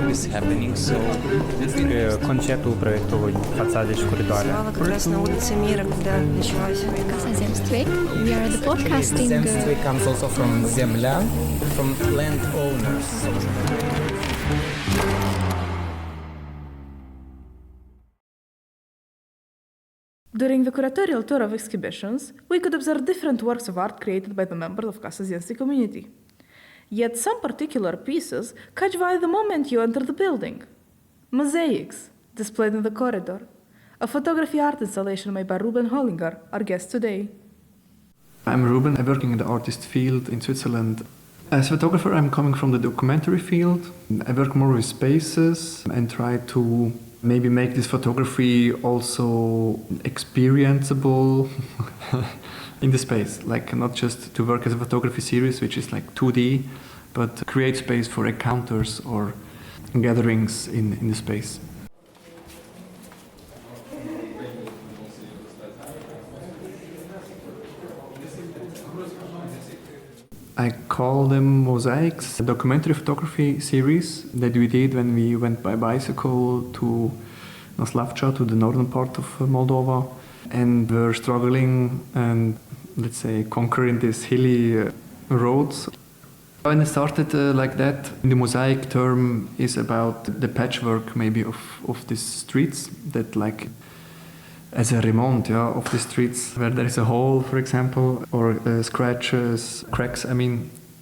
is happening. So Despre concertul proiectului Fațade și Coridoare. Как раз на улице Мира, когда началась война. Casa Zemstvei. We are the podcasting. Zemstvei comes also from земля, from landowners. During the curatorial tour of exhibitions, we could observe different works of art created by the members of Casa Zemstvei community. Yet some particular pieces catch the eye the moment you enter the building. Mosaics, displayed in the corridor. A photography art installation made by Ruben Hollinger, our guest today. I'm Ruben. I'm working in the artist field in Switzerland. As a photographer, I'm coming from the documentary field. I work more with spaces and try to maybe make this photography also experienceable in the space. Like not just to work as a photography series, which is like 2D, but create space for encounters or gatherings in the space. I call them mosaics, a documentary photography series that we did when we went by bicycle to Noslavcha, to the northern part of Moldova, and were struggling and, let's say, conquering these hilly roads. When it started like that, the mosaic term is about the patchwork maybe of these streets that like as a remont of the streets where there is a hole, for example, or scratches, cracks,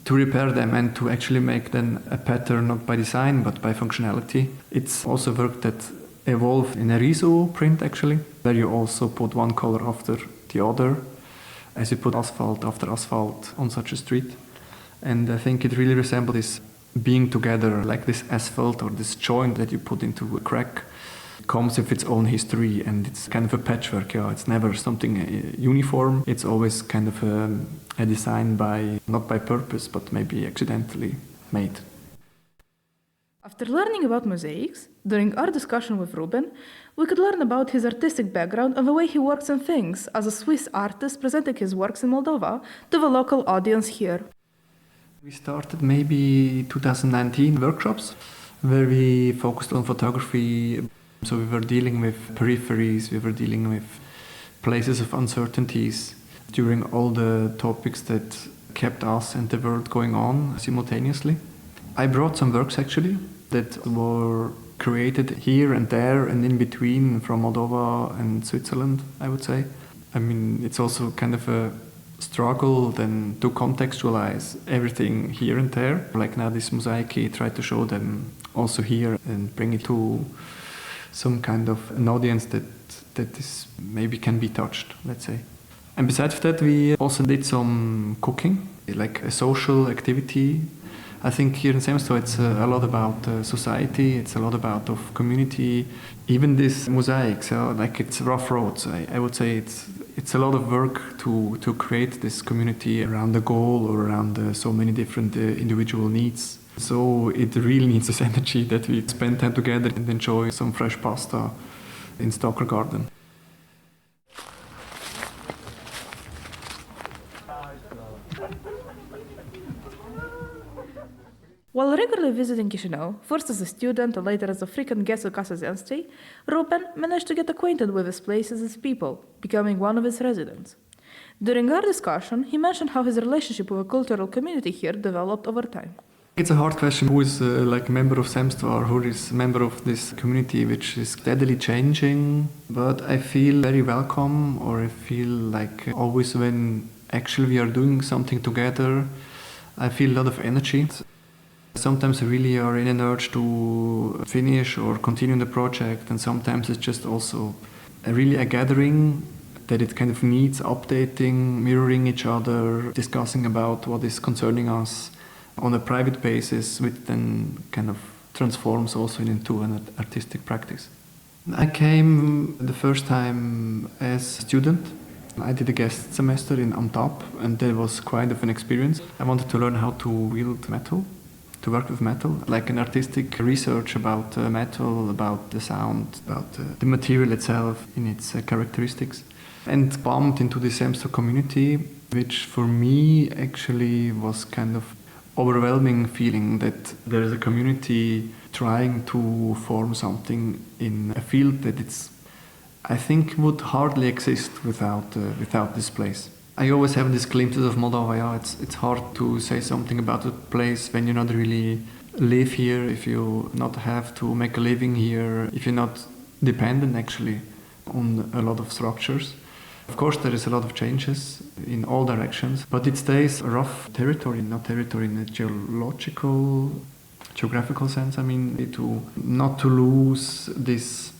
to repair them and to actually make then a pattern not by design but by functionality. It's also work that evolved in a riso print actually, where you also put one color after the other as you put asphalt after asphalt on such a street. And I think it really resembles this being together, like this asphalt or this joint that you put into a crack comes with its own history, and it's kind of a patchwork. It's never something uniform. It's always kind of a design not by purpose, but maybe accidentally made. After learning about mosaics, during our discussion with Ruben, we could learn about his artistic background and the way he works on things as a Swiss artist presenting his works in Moldova to the local audience here. We started maybe 2019 workshops where we focused on photography. So we were dealing with peripheries, we were dealing with places of uncertainties during all the topics that kept us and the world going on simultaneously. I brought some works actually that were created here and there and in between from Moldova and Switzerland, I would say. It's also kind of a struggle then to contextualize everything here and there. Like now this Mozaicuri, try to show them also here and bring it to some kind of an audience that is maybe can be touched, let's say. And besides that, we also did some cooking, like a social activity. I think here in Zemstvei it's a lot about society, it's a lot about of community. Even this mosaics, like it's rough roads. I would say it's a lot of work to create this community around the goal or around so many different individual needs. So it really needs this energy that we spend time together and enjoy some fresh pasta in Stocker Garden. While regularly visiting Chișinău, first as a student and later as a frequent guest at Casa Zemstvei, Ruben managed to get acquainted with its places and its people, becoming one of its residents. During our discussion, he mentioned how his relationship with a cultural community here developed over time. It's a hard question who is like a member of Zemstvei or who is a member of this community which is steadily changing, but I feel very welcome, or I feel like always when actually we are doing something together, I feel a lot of energy. Sometimes I really are in an urge to finish or continue the project, and sometimes it's just also really a gathering that it kind of needs updating, mirroring each other, discussing about what is concerning us on a private basis, which then kind of transforms also into an artistic practice. I came the first time as a student. I did a guest semester in Într-o, and that was quite of an experience. I wanted to learn how to wield metal, to work with metal, like an artistic research about metal, about the sound, about the material itself in its characteristics. And bumped into the Zemstvei community, which for me actually was kind of overwhelming feeling that there is a community trying to form something in a field that I think would hardly exist without this place. I always have these glimpses of Moldova. Yeah, it's hard to say something about a place when you not really live here, if you not have to make a living here, if you're not dependent actually on a lot of structures. Of course, there is a lot of changes in all directions, but it stays a rough territory, not territory in a geographical sense. I mean, not to lose this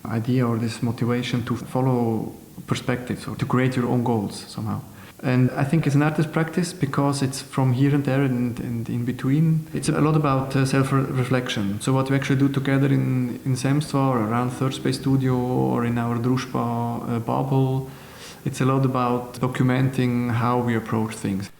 idea or this motivation to follow perspectives or to create your own goals somehow. And I think it's an artist practice because it's from here and there and in between. It's a lot about self-reflection. So what we actually do together in Zemstvei or around Third Space Studio or in our Družba bubble, it's a lot about documenting how we approach things.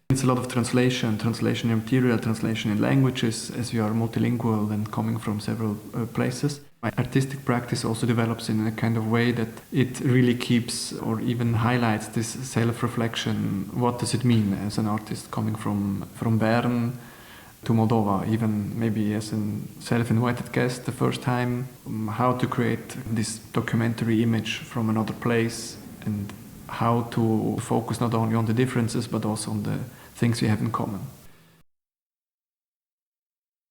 It's a lot of translation in material, translation in languages, as we are multilingual and coming from several places. My artistic practice also develops in a kind of way that it really keeps or even highlights this self-reflection. What does it mean as an artist coming from Bern to Moldova, even maybe as a self-invited guest the first time, how to create this documentary image from another place and how to focus not only on the differences but also on the things we have in common.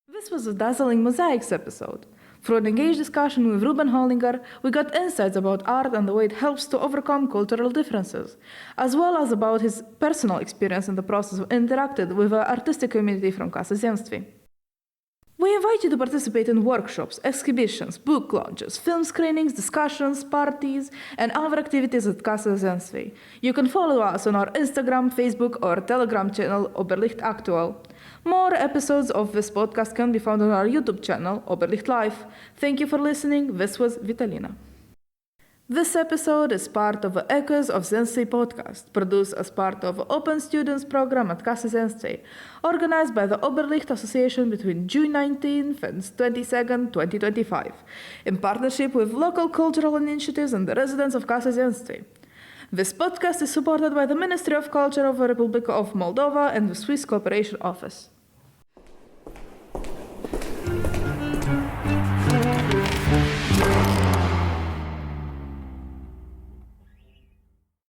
This was a dazzling Mosaics episode. Through an engaged discussion with Ruben Hollinger, we got insights about art and the way it helps to overcome cultural differences, as well as about his personal experience in the process of interacting with the artistic community from Casa Zemstvei. We invite you to participate in workshops, exhibitions, book launches, film screenings, discussions, parties, and other activities at Casa Zemstvei. You can follow us on our Instagram, Facebook, or Telegram channel, Oberlicht Aktuell. More episodes of this podcast can be found on our YouTube channel, Oberlicht Live. Thank you for listening. This was Vitalina. This episode is part of the Echoes of Zemstvei podcast, produced as part of the Open Students program at Casa Zemstvei, organized by the Oberlicht Association between June 19th and 22nd, 2025, in partnership with local cultural initiatives and the residents of Casa Zemstvei. This podcast is supported by the Ministry of Culture of the Republic of Moldova and the Swiss Cooperation Office.